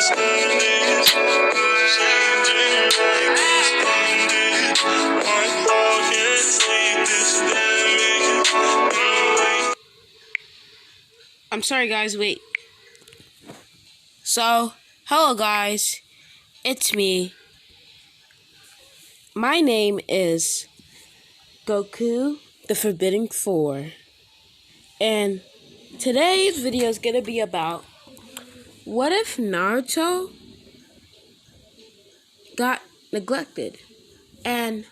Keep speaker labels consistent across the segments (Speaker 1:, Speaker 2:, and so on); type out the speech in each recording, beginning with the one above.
Speaker 1: I'm sorry, guys, wait. So, hello, guys. It's me. My name is Goku, the Forbidden Four. And today's video is going to be about what if Naruto got neglected? And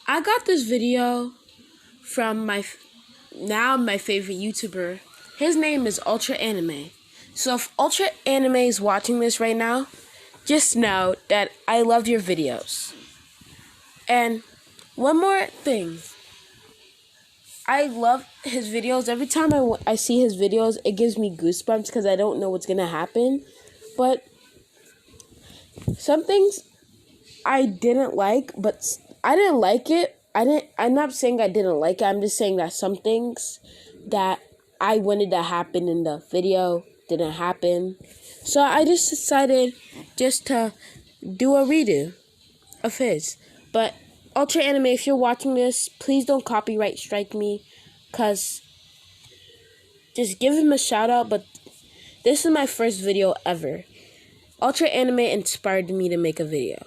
Speaker 1: I got this video from my favorite YouTuber. His name is Ultra Anime. So if Ultra Anime is watching this right now, just know that I love your videos. And one more thing. I love his videos. Every time I see his videos, it gives me goosebumps because I don't know what's going to happen. But some things I didn't like, but I didn't like it. I'm not saying I didn't like it. I'm just saying that some things that I wanted to happen in the video didn't happen. So I just decided just to do a redo of his. But Ultra Anime, if you're watching this, please don't copyright strike me, because just give him a shout out. But this is my first video ever. Ultra Anime inspired me to make a video.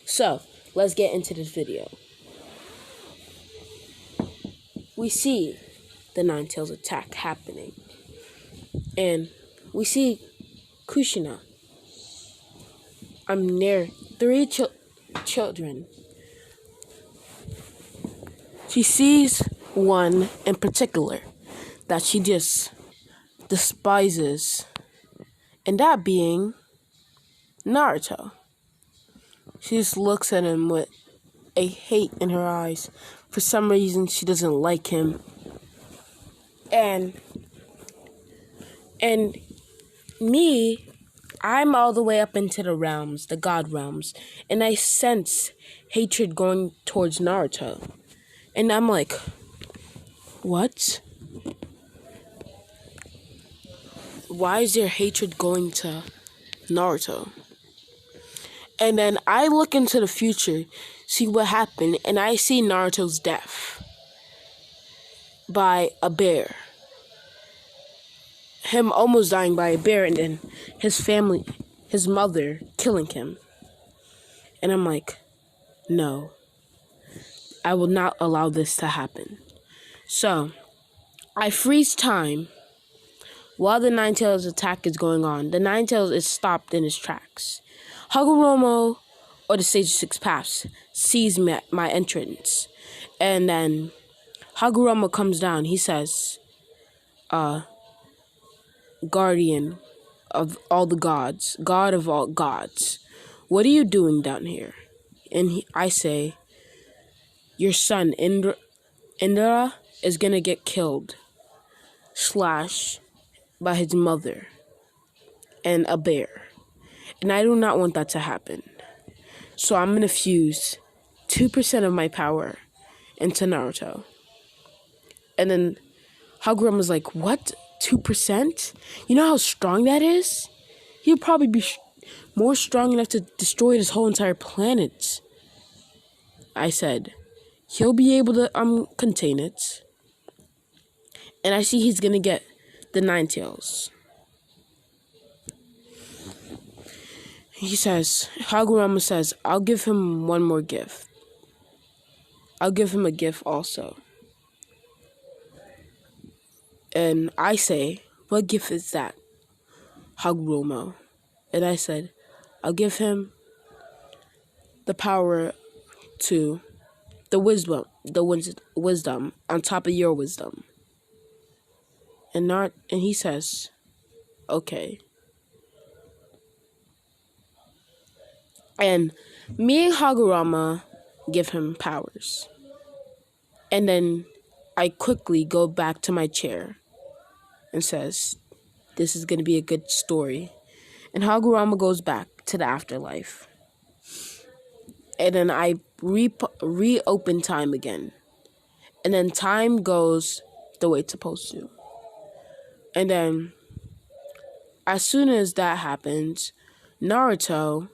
Speaker 1: So let's get into this video. We see the Nine Tails attack happening, and we see Kushina. I'm near 3 children. She sees one in particular that she just despises, and that being Naruto. She just looks at him with a hate in her eyes. For some reason, she doesn't like him. And me, I'm all the way up into the realms, the God realms, and I sense hatred going towards Naruto. And I'm like, what? Why is there hatred going to Naruto? And then I look into the future, see what happened, and I see Naruto's death by a bear. Him almost dying by a bear, and then his family, his mother, killing him. And I'm like, no, I will not allow this to happen. So I freeze time while the Nine Tails attack is going on. The Nine Tails is stopped in his tracks. Hagoromo, or the Sage of Six Paths, sees my entrance. And then Hagoromo comes down. He says, Guardian of all the gods, God of all gods, what are you doing down here? And I say, your son, Indra, is going to get killed, / by his mother and a bear. And I do not want that to happen. So I'm going to fuse 2% of my power into Naruto. And then Hagoromo was like, what? 2%? You know how strong that is? He'll probably be more strong enough to destroy this whole entire planet. I said, he'll be able to contain it. And I see he's going to get the Nine Tails. Hagoromo says, I'll give him one more gift. I'll give him a gift also. And I say, what gift is that, Hagoromo? And I said, I'll give him the power to the wisdom on top of your wisdom. And he says, okay. And me and Hagoromo give him powers. And then I quickly go back to my chair and says, this is going to be a good story. And Hagoromo goes back to the afterlife. And then I reopen time again. And then time goes the way it's supposed to. And then as soon as that happens, Naruto,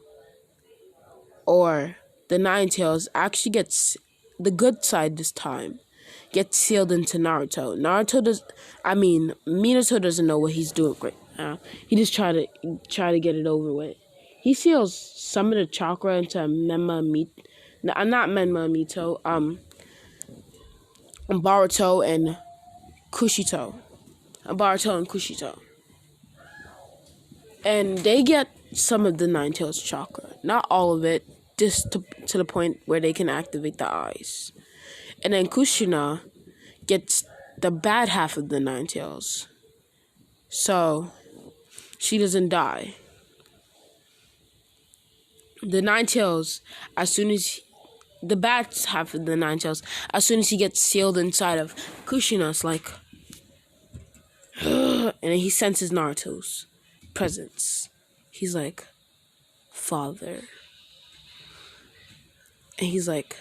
Speaker 1: or the Nine Tails, actually gets the good side this time. Gets sealed into Naruto. Minato doesn't know what he's doing right now. He just try to get it over with. He seals some of the chakra into Baruto and Kushito. Baruto and Kushito. And they get some of the Nine Tails chakra. Not all of it, just to the point where they can activate the eyes. And then Kushina gets the bad half of the Nine Tails. So she doesn't die. The Nine Tails, the bad half of the Nine Tails, as soon as he gets sealed inside of Kushina, it's like, and then he senses Naruto's presence. He's like, Father. And he's like,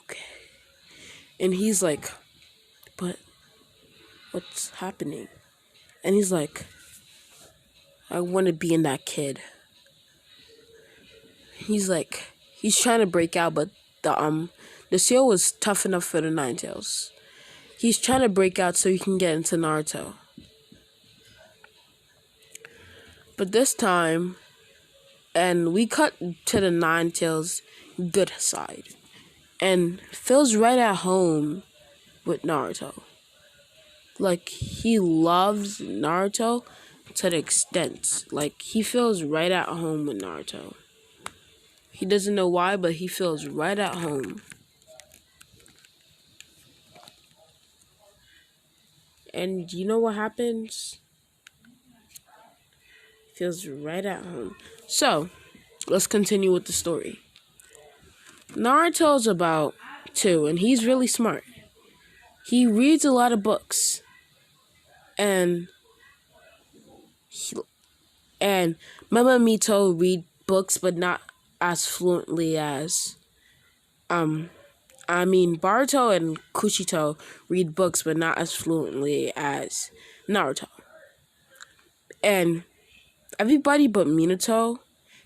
Speaker 1: okay. And he's like, but what's happening? And he's like, I want to be in that kid. He's trying to break out, but the seal was tough enough for the Nine Tails. He's trying to break out so he can get into Naruto. But this time, and we cut to the Nine Tails good side, and feels right at home with Naruto. Like, he loves Naruto to the extent, like, he feels right at home with Naruto. He doesn't know why, but he feels right at home. And you know what happens? Feels right at home. So, let's continue with the story. Naruto's about 2, and he's really smart. He reads a lot of books. And Minato read books, but not as fluently as Baruto and Kushito read books, but not as fluently as Naruto. And everybody but Minato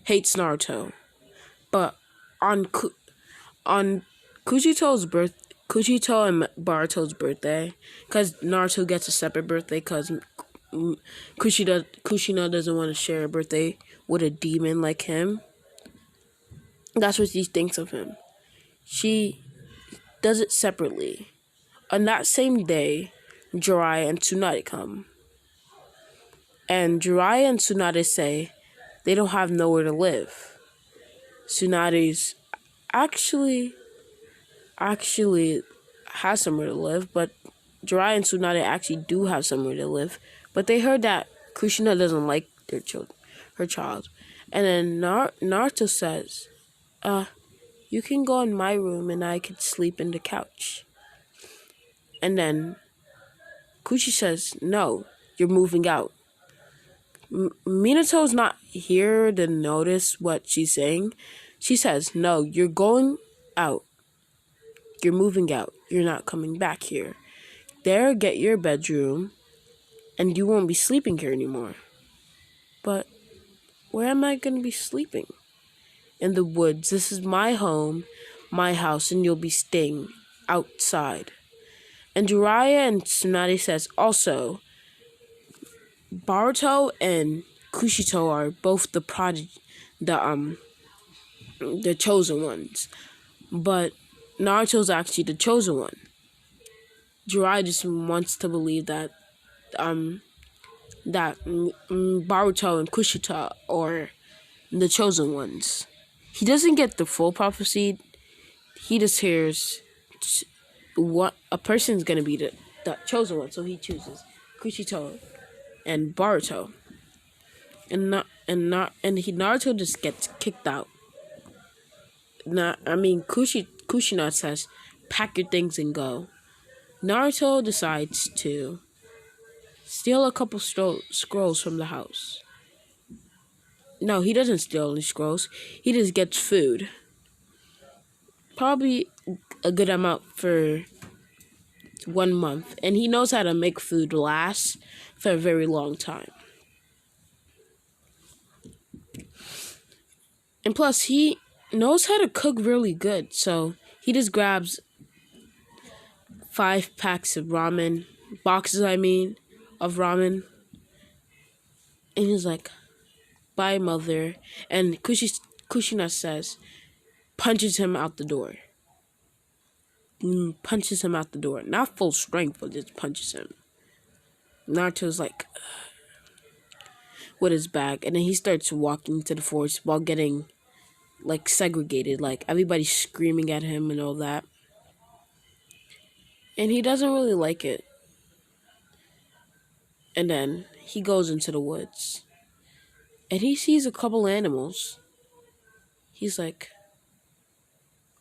Speaker 1: hates Naruto. But on Kushito and Baruto's birthday, because Naruto gets a separate birthday because Kushina doesn't want to share a birthday with a demon like him. That's what she thinks of him. She does it separately. On that same day, Jiraiya and Tsunade come. And Jiraiya and Tsunade say they don't have nowhere to live. Tsunade's actually has somewhere to live, but Jiraiya and Tsunade actually do have somewhere to live. But they heard that Kushina doesn't like her child. And then Naruto says, you can go in my room and I can sleep in the couch. And then Kushi says, no, you're moving out. Minato's not here to notice what she's saying. She says, no, you're going out. You're moving out. You're not coming back here. There, get your bedroom, and you won't be sleeping here anymore. But where am I going to be sleeping? In the woods. This is my home, my house, and you'll be staying outside. And Jiraiya and Tsunade says, also, Baruto and Kushito are both the chosen ones. But Naruto's actually the chosen one. Jiraiya just wants to believe that Baruto and Kushito are the chosen ones. He doesn't get the full prophecy. He just hears what a person's gonna be the chosen one, so he chooses Kushito and Baruto. Naruto just gets kicked out. Kushina says, pack your things and go. Naruto decides to steal a couple scrolls from the house. No, he doesn't steal any scrolls. He just gets food. Probably a good amount for 1 month. And he knows how to make food last for a very long time. And plus, he knows how to cook really good. So he just grabs 5 packs of ramen, boxes, of ramen. And he's like, bye, mother. And Kushina says, punches him out the door. Punches him out the door. Not full strength, but just punches him. Naruto's like, with his bag. And then he starts walking to the forest while getting, like, segregated. Like, everybody's screaming at him and all that. And he doesn't really like it. And then he goes into the woods. And he sees a couple animals. He's like,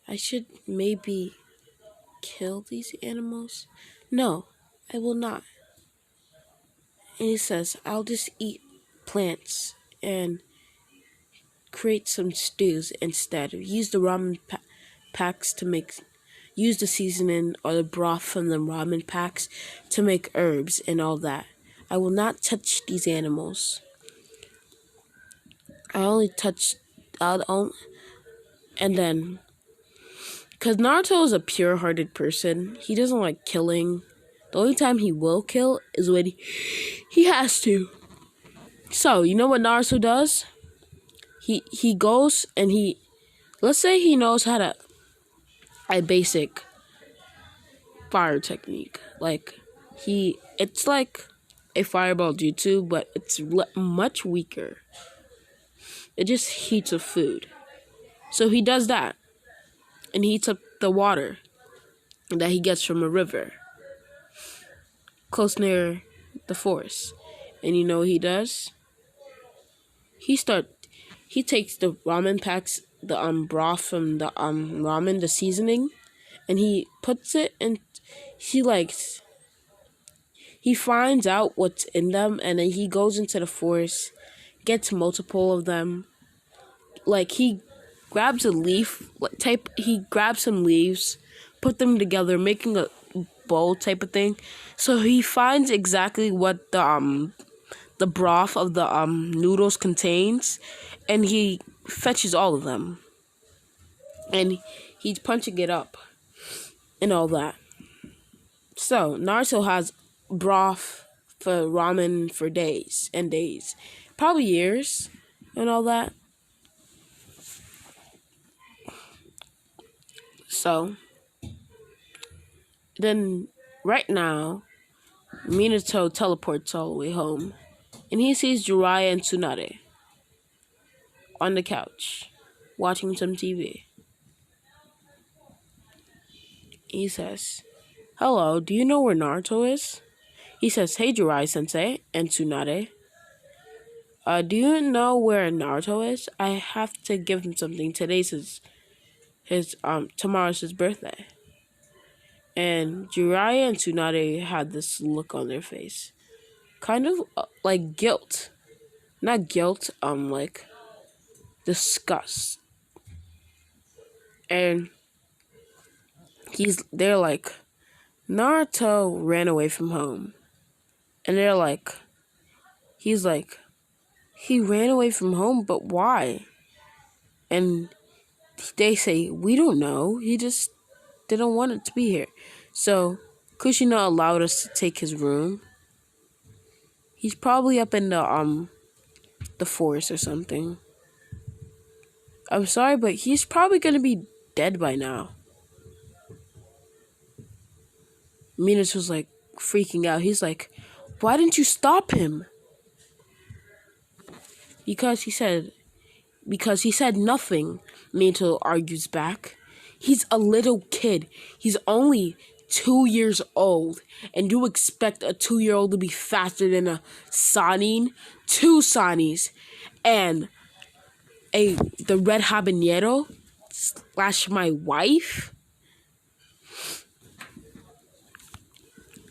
Speaker 1: I should maybe kill these animals? No, I will not. And he says, I'll just eat plants and create some stews instead. Use the ramen packs to make, use the seasoning or the broth from the ramen packs to make herbs and all that. I will not touch these animals. And then, because Naruto is a pure-hearted person, he doesn't like killing. The only time he will kill is when he has to. So, you know what Naruto does? He goes and let's say he knows how to, a basic fire technique. Like, it's like a fireball jutsu, but it's much weaker. It just heats up food. So he does that. And heats up the water that he gets from a river close near the forest. And you know what he does? He takes the ramen packs, the broth from the ramen, the seasoning, and he puts it in. He finds out what's in them, and then he goes into the forest, gets multiple of them. Like, he grabs a leaf type. He grabs some leaves, put them together, making a bowl type of thing. So he finds exactly what the broth of the noodles contains, and he fetches all of them. And he's punching it up and all that. So Naruto has broth for ramen for days and days, probably years, and all that. So then, right now, Minato teleports all the way home, and he sees Jiraiya and Tsunade on the couch, watching some TV. He says, hello, do you know where Naruto is? He says, hey Jiraiya-sensei and Tsunade. Do you know where Naruto is? I have to give him something. Today's tomorrow's his birthday. And Jiraiya and Tsunade had this look on their face. Kind of like guilt. Not guilt, like disgust. And they're like, Naruto ran away from home. And they're like, he's like, he ran away from home, but why? And they say, we don't know. He just didn't want it to be here. So Kushina allowed us to take his room. He's probably up in the forest or something. I'm sorry, but he's probably gonna be dead by now. Minato's like freaking out. He's like, why didn't you stop him? Because he said nothing, Minato argues back. He's a little kid. He's only 2 years old. And you expect a 2-year-old to be faster than a Sanin? 2 Sanis. And the red habanero / my wife?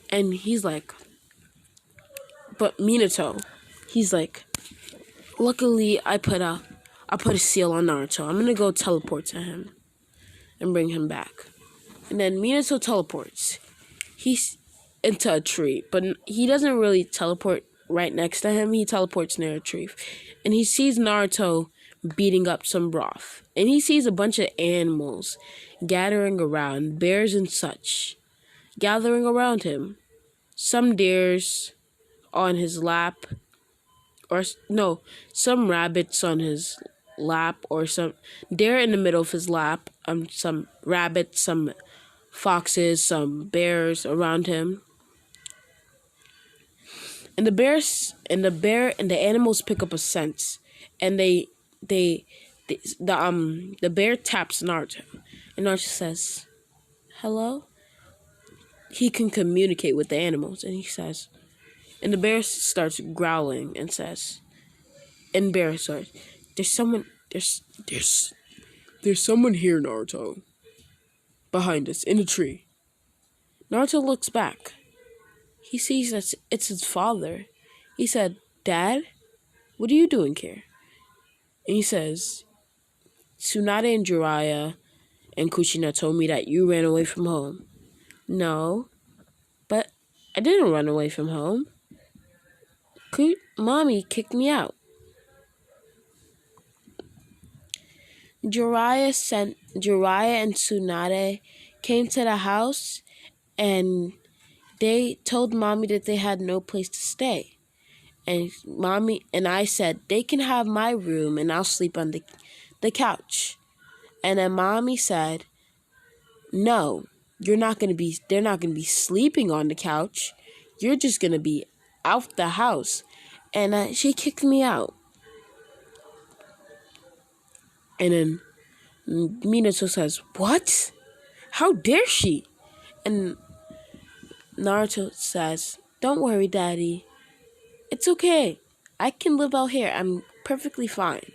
Speaker 1: And he's like, but Minato, he's like, luckily I put a seal on Naruto. I'm gonna go teleport to him and bring him back. And then Minato teleports. He's into a tree, but he doesn't really teleport right next to him. He teleports near a tree. And he sees Naruto beating up some broth. And he sees a bunch of animals gathering around, bears and such, gathering around him. Some deers on his lap, or no, some rabbits on his lap, or some deer in the middle of his lap, some rabbits, some foxes, some bears around him. And the animals pick up a scent, and the bear taps Naruto, and Naruto says, "Hello." He can communicate with the animals, and he says, and the bear starts growling and says, in bear sorry, there's someone here, Naruto, behind us in a tree. Naruto looks back. He sees that it's his father. He said, "Dad, what are you doing here?" And he says, "Tsunade and Jiraiya and Kushina told me that you ran away from home." "No, but I didn't run away from home. Mommy kicked me out." Jiraiya and Tsunade came to the house, and they told Mommy that they had no place to stay. And Mommy and I said, "They can have my room and I'll sleep on the couch." And then Mommy said, "No, they're not gonna be sleeping on the couch. You're just gonna be out the house." And she kicked me out. And then Minato says, "What? How dare she?" And Naruto says, "Don't worry, Daddy. It's okay. I can live out here. I'm perfectly fine."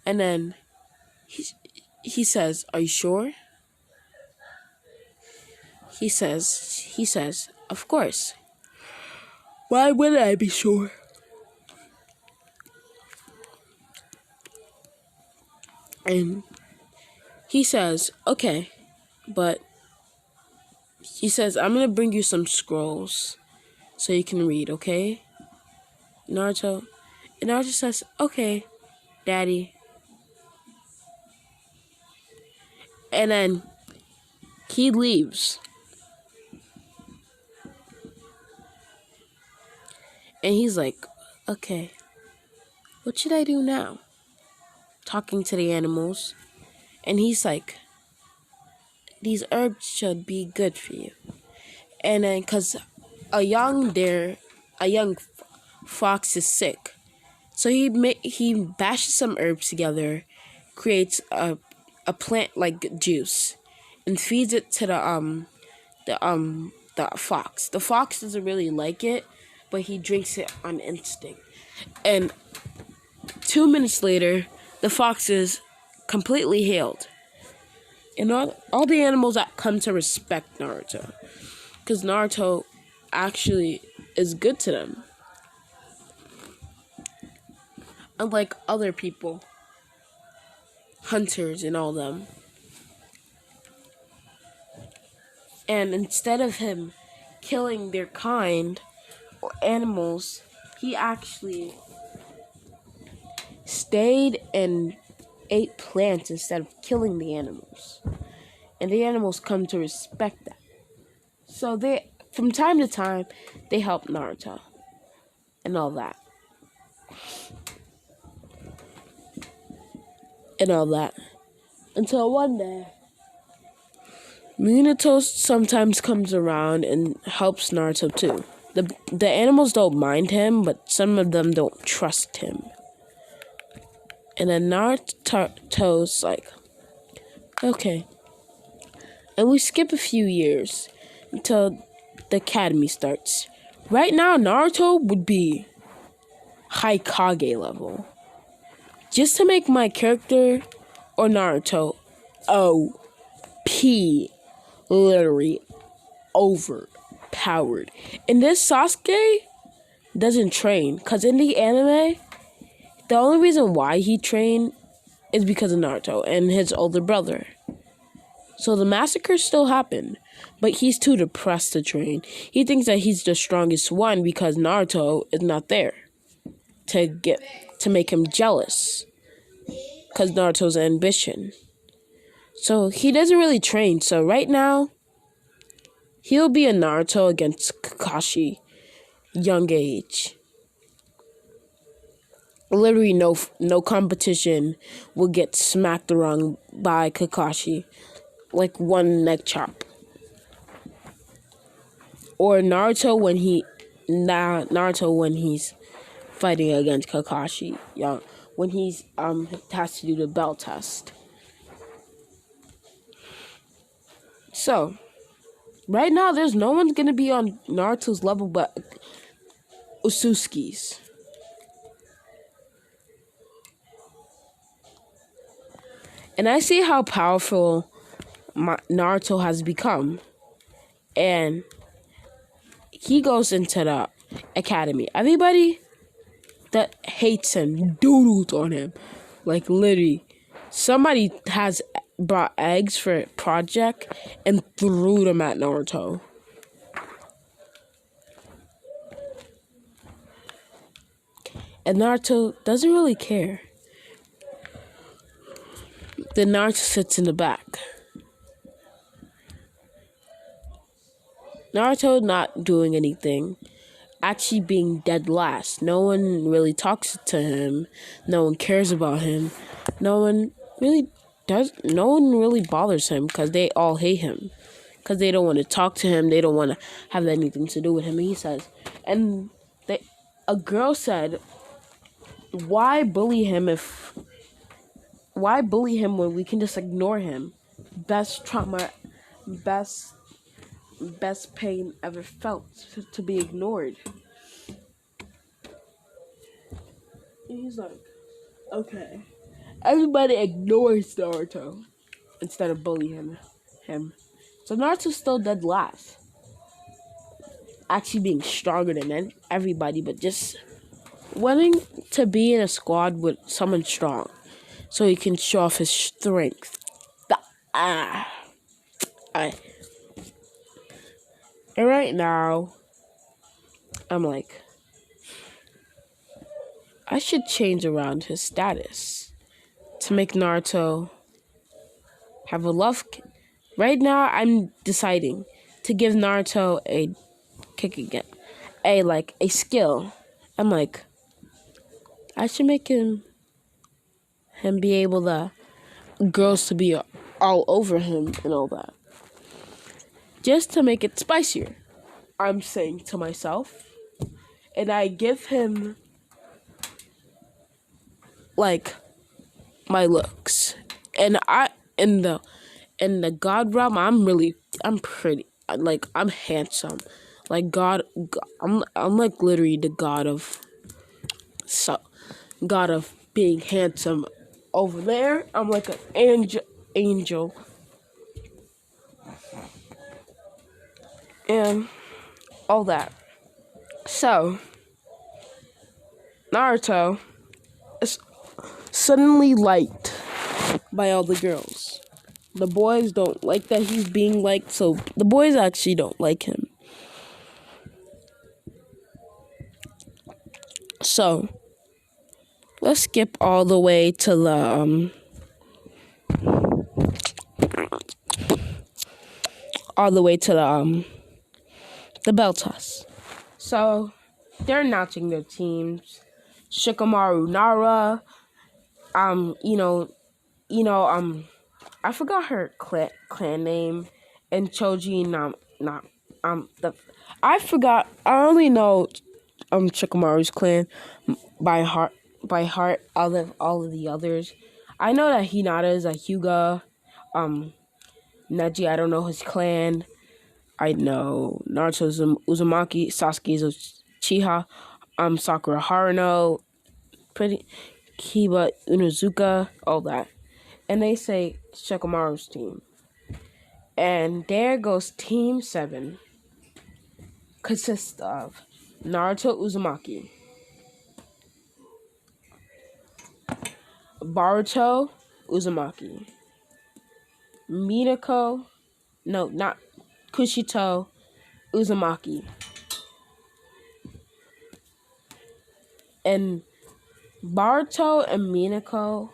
Speaker 1: And then he says, "Are you sure?" He says, "Of course. Why would I be sure?" And he says, "Okay, but," he says, "I'm going to bring you some scrolls so you can read, okay?" Naruto says, "Okay, Daddy." And then he leaves. And he's like, "Okay, what should I do now?" Talking to the animals. And he's like, "These herbs should be good for you." And then, because a young fox is sick, so he bashes some herbs together, creates a plant like juice, and feeds it to the fox. The fox doesn't really like it, but he drinks it on instinct. And 2 minutes later, the fox is completely healed. And all the animals that come to respect Naruto, because Naruto actually is good to them, unlike other people, hunters and all them. And instead of him killing their kind or animals, he actually stayed and ate plants instead of killing the animals. And the animals come to respect that. So they, from time to time, they help Naruto and all that. Until one day, Minato sometimes comes around and helps Naruto too. The animals don't mind him, but some of them don't trust him. And then Naruto's like, "Okay." And we skip a few years until the academy starts. Right now, Naruto would be Hokage level. Just to make my character or Naruto OP, literally overpowered. And this Sasuke doesn't train, because in the anime, the only reason why he trained is because of Naruto and his older brother. So the massacre still happened, but he's too depressed to train. He thinks that he's the strongest one because Naruto is not there to make him jealous. because Naruto's ambition. So he doesn't really train. So right now, he'll be a Naruto against Kakashi, young age. Literally no competition will get smacked around by Kakashi, like one neck chop. Or Naruto when he's fighting against Kakashi, young, when he's has to do the belt test. So right now, there's no one's gonna be on Naruto's level but Ususki's. And I see how powerful Naruto has become. And he goes into the academy. Everybody that hates him doodles on him. Like, literally. Somebody has brought eggs for a project and threw them at Naruto. And Naruto doesn't really care. Then Naruto sits in the back. Naruto not doing anything. Actually being dead last. No one really talks to him. No one cares about him. No one really bothers him because they all hate him. Because they don't want to talk to him. They don't want to have anything to do with him. And he says. And a girl said, why bully him when we can just ignore him? Best trauma, best pain ever felt to be ignored. And he's like, okay. Everybody ignores Naruto instead of bullying him. So Naruto's still dead last. Actually being stronger than everybody, but just wanting to be in a squad with someone strong. So he can show off his strength. And right now, I'm like, I should change around his status to make Naruto have a love. Right now, I'm deciding to give Naruto a kick again, a skill. I'm like, I should make him be able to girls to be all over him and all that. Just to make it spicier, I'm saying to myself. And I give him, like, my looks. And in the God realm, I'm pretty. Like, I'm handsome. Like, I'm like literally the god of being handsome. Over there, I'm like an angel. And all that. So, Naruto is suddenly liked by all the girls. The boys don't like that he's being liked, so the boys actually don't like him. So, let's skip all the way to the belt toss. So, they're announcing their teams. Shikamaru Nara, I forgot her clan name, and Choji I forgot. I only know Shikamaru's clan by heart. All of the others. I know that Hinata is a Hyuga. Neji, I don't know his clan. I know Naruto's Uzumaki, Sasuke's Uchiha, Sakura Haruno, pretty Kiba Unozuka, all that. And they say Shikamaru's team. And there goes Team 7. Consists of Naruto Uzumaki, Boruto Uzumaki, Kushito Uzumaki, and Boruto and Minako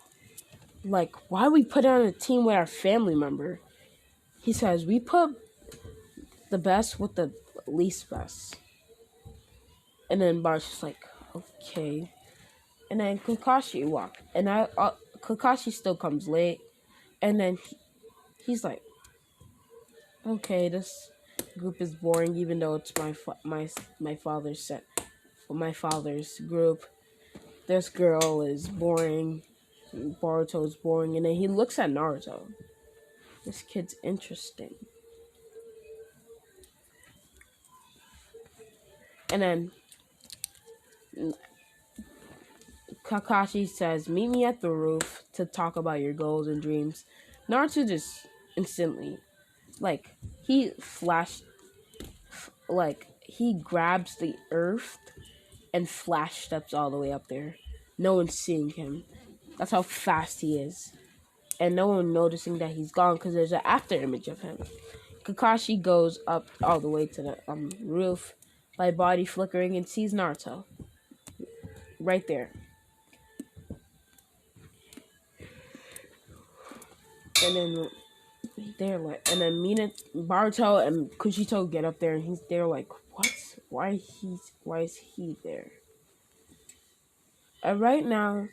Speaker 1: like, why we put on a team with our family member? He says, we put the best with the least best. And then Bart's just like, okay. And then Kakashi walked. And Kakashi still comes late. And then he's like, okay, this group is boring, even though it's my father's set, my father's group. This girl is boring. Boruto's boring. And then he looks at Naruto. This kid's interesting. And then Kakashi says, meet me at the roof to talk about your goals and dreams. Naruto just instantly, like, he grabs the earth and flash steps all the way up there. No one's seeing him. That's how fast he is. And no one noticing that he's gone because there's an after image of him. Kakashi goes up all the way to the roof by body flickering and sees Naruto right there. And then they're like, and then Baruto and Kushito get up there, and they're like, what? Why is he there? And right now,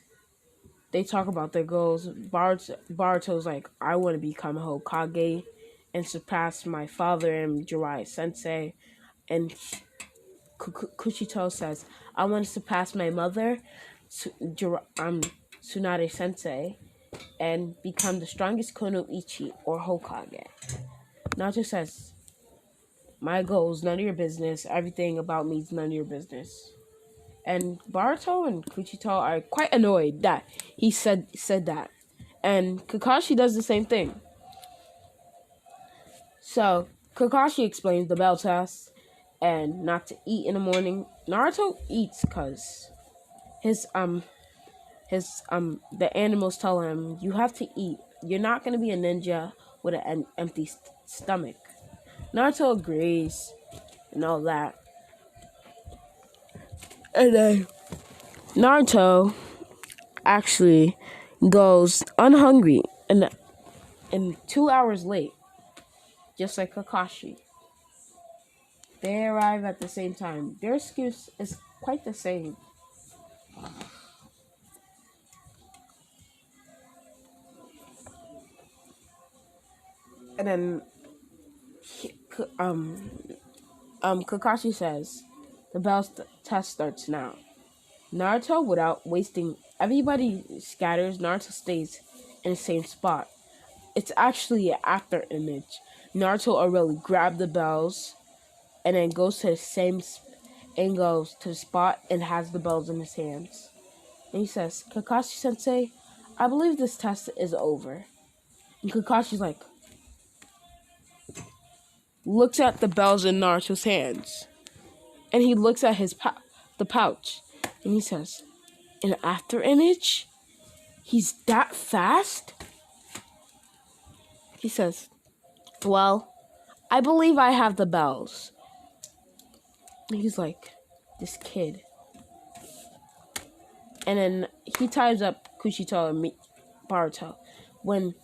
Speaker 1: they talk about their goals. Baruto's like, I want to become Hokage and surpass my father and Jiraiya Sensei. And Kushito says, I want to surpass my mother, Tsunade Sensei, and become the strongest Kunoichi or Hokage. Naruto says, my goals, none of your business. Everything about me is none of your business. And Baruto and Kuchito are quite annoyed that he said that. And Kakashi does the same thing. So, Kakashi explains the bell test and not to eat in the morning. Naruto eats because the animals tell him, you have to eat. You're not going to be a ninja with an empty stomach. Naruto agrees and all that. And then Naruto actually goes unhungry and 2 hours late, just like Kakashi. They arrive at the same time. Their excuse is quite the same. And then Kakashi says, the bell test starts now. Naruto, without wasting, everybody scatters. Naruto stays in the same spot. It's actually an after image. Naruto already grabbed the bells and then goes to the same and goes to the spot and has the bells in his hands. And he says, Kakashi Sensei, I believe this test is over. And Kakashi's like, looks at the bells in Naruto's hands. And he looks at the pouch. And he says, an after image? He's that fast? He says, well, I believe I have the bells. And he's like, this kid. And then he ties up Kushito and Baruto. When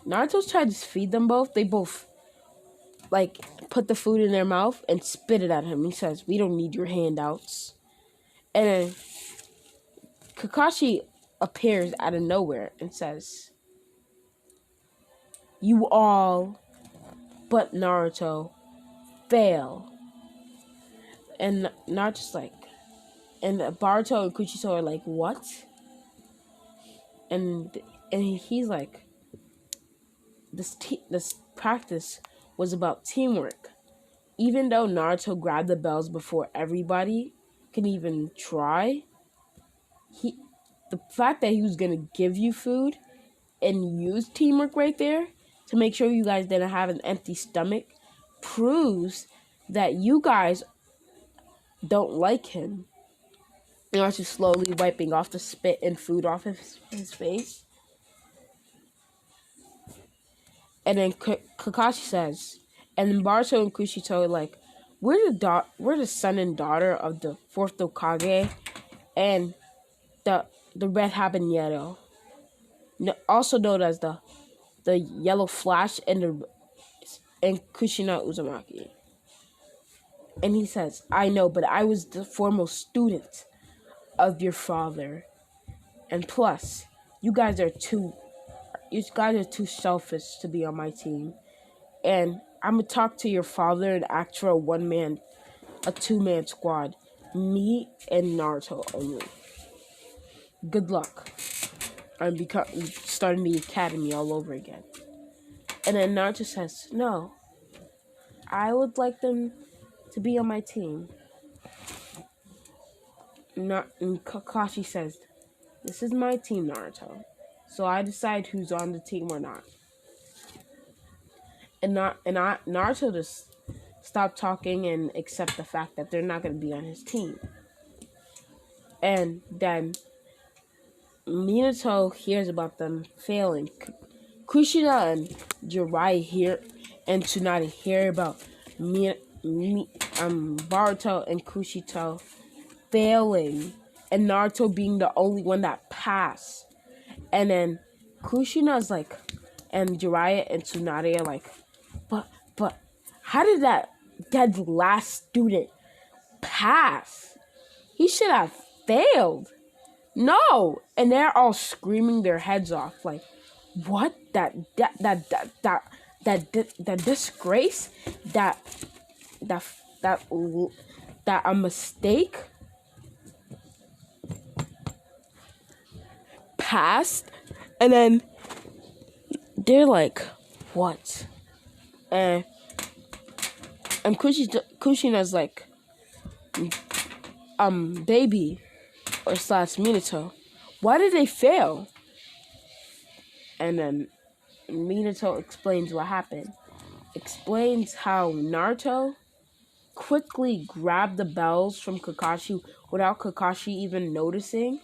Speaker 1: Naruto's trying to feed them both, they both put the food in their mouth and spit it at him. He says, we don't need your handouts. And then Kakashi appears out of nowhere and says, you all but Naruto fail. And Naruto's like, and Baruto and Kuchito are like, what? And he's like, this practice was about teamwork. Even though Naruto grabbed the bells before everybody can even try, the fact that he was gonna give you food and use teamwork right there to make sure you guys didn't have an empty stomach proves that you guys don't like him. Naruto slowly wiping off the spit and food off his face. And then Kakashi says, and then Baruto and Kushito are like, we're the son and daughter of the fourth Hokage and the red habanero. also known as the Yellow Flash and Kushina Uzumaki. And he says, I know, but I was the foremost student of your father. And plus, you guys are too selfish to be on my team. And I'm gonna talk to your father and act for a 2-man squad. Me and Naruto only. Good luck. I'm starting the academy all over again. And then Naruto says, no, I would like them to be on my team. And Kakashi says, this is my team, Naruto. So I decide who's on the team or not. Naruto just stopped talking and accept the fact that they're not going to be on his team. And then Minato hears about them failing. Kushina and Jiraiya hear and Tsunade hear about Baruto and Kushito failing and Naruto being the only one that passed. And then Kushina's like, and Jiraiya and Tsunade are like, but how did that dead last student pass? He should have failed. No! And they're all screaming their heads off like, what? That disgrace? That a mistake passed? And then they're like, what? And Kushina's like, baby, or / Minato, why did they fail? And then Minato explains what happened. Explains how Naruto quickly grabbed the bells from Kakashi without Kakashi even noticing.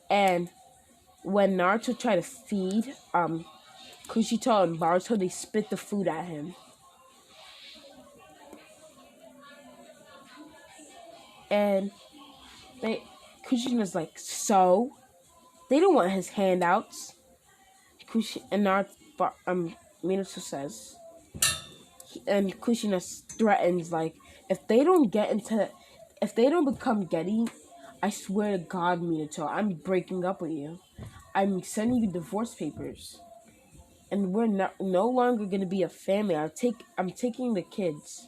Speaker 1: And when Naruto tried to feed Kushito and Baruto, they spit the food at him. And Kushina's like, so? They don't want his handouts. Minato says, and Kushina threatens, like, if they don't become Genin, I swear to God, Minato, I'm breaking up with you. I'm sending you divorce papers. And we're no longer gonna be a family. I'm taking the kids.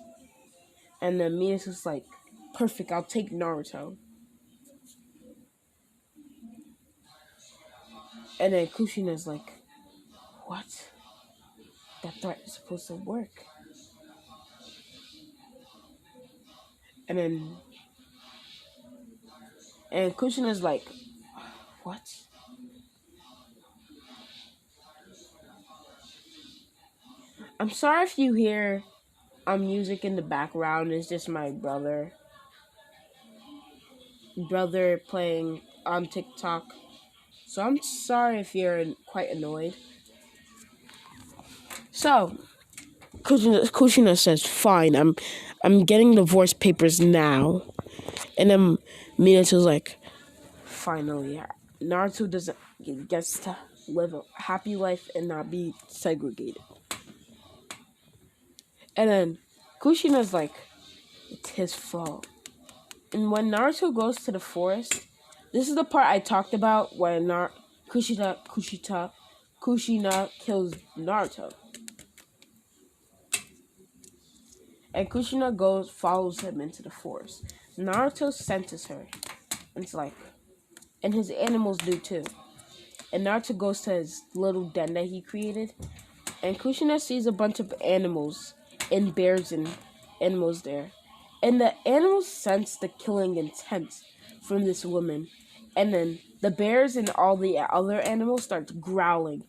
Speaker 1: And then Minato's like, perfect, I'll take Naruto. And then Kushina's like, what? That threat is supposed to work. And Kushina's like, what? I'm sorry if you hear music in the background. It's just my brother playing on TikTok. So I'm sorry if you're quite annoyed. So Kushina says, fine, I'm getting divorce papers now. And then Minato's like, finally, Naruto gets to live a happy life and not be segregated. And then Kushina's like, it's his fault. And when Naruto goes to the forest, this is the part I talked about when Kushina kills Naruto. And Kushina follows him into the forest. Naruto senses her. And it's like, and his animals do too. And Naruto goes to his little den that he created. And Kushina sees a bunch of animals and bears and animals there. And the animals sense the killing intent from this woman. And then the bears and all the other animals start growling.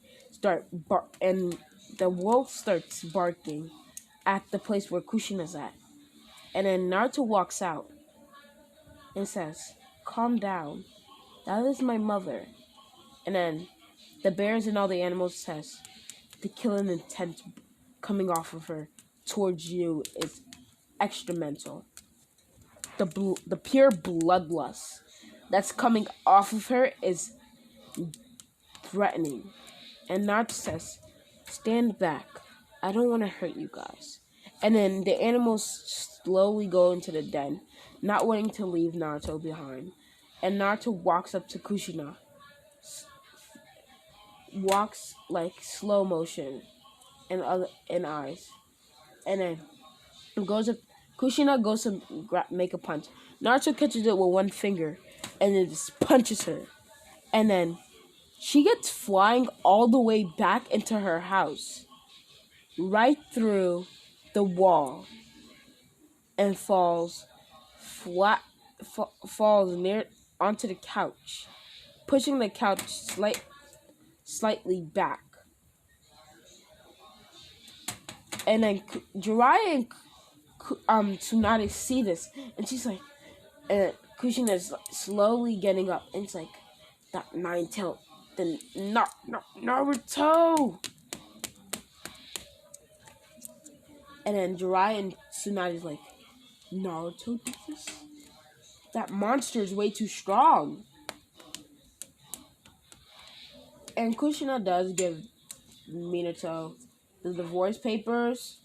Speaker 1: And the wolf starts barking at the place where Kushina's at. And then Naruto walks out and says, calm down. That is my mother. And then the bears and all the animals says, the killing intent coming off of her towards you is extra mental. The pure bloodlust that's coming off of her is threatening. And Naruto says, stand back. I don't want to hurt you guys. And then the animals slowly go into the den, not wanting to leave Naruto behind. And Naruto walks up to Kushina. Walks like slow motion and eyes. And then goes up. Kushina goes to make a punch. Naruto catches it with one finger and then just punches her. And then she gets flying all the way back into her house, right through the wall, and falls falls near onto the couch, pushing the couch slightly back. And then Jiraiya and Tsunade see this, and she's like, and Kushina's slowly getting up, and it's like, that nine-tailed, Naruto! And then Jiraiya and Tsunade's like, Naruto did this? That monster is way too strong. And Kushina does give Minato the divorce papers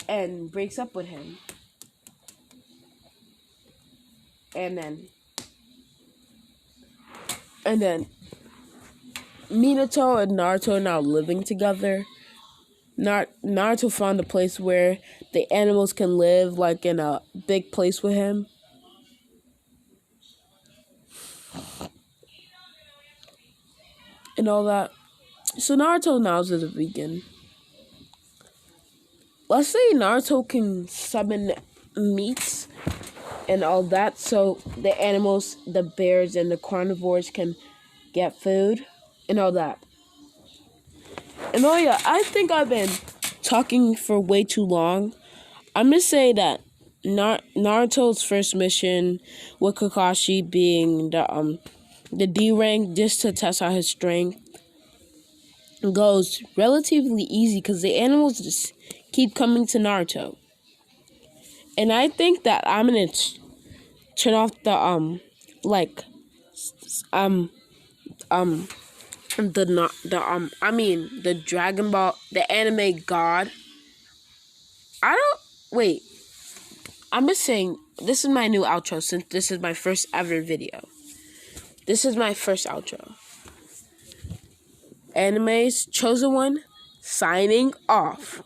Speaker 1: and breaks up with him. And then Minato and Naruto are now living together. Naruto found a place where the animals can live, like in a big place with him. And all that. So Naruto now is a vegan. Let's say Naruto can summon meats and all that, so the animals, the bears and the carnivores can get food and all that. And oh yeah, I think I've been talking for way too long. I'm gonna say that Naruto's first mission with Kakashi being the D rank, just to test out his strength, goes relatively easy because the animals just keep coming to Naruto. And I think that I'm gonna turn off the the Dragon Ball, the anime god. I'm just saying, this is my new outro since this is my first ever video. This is my first outro. Anime's Chosen One, signing off.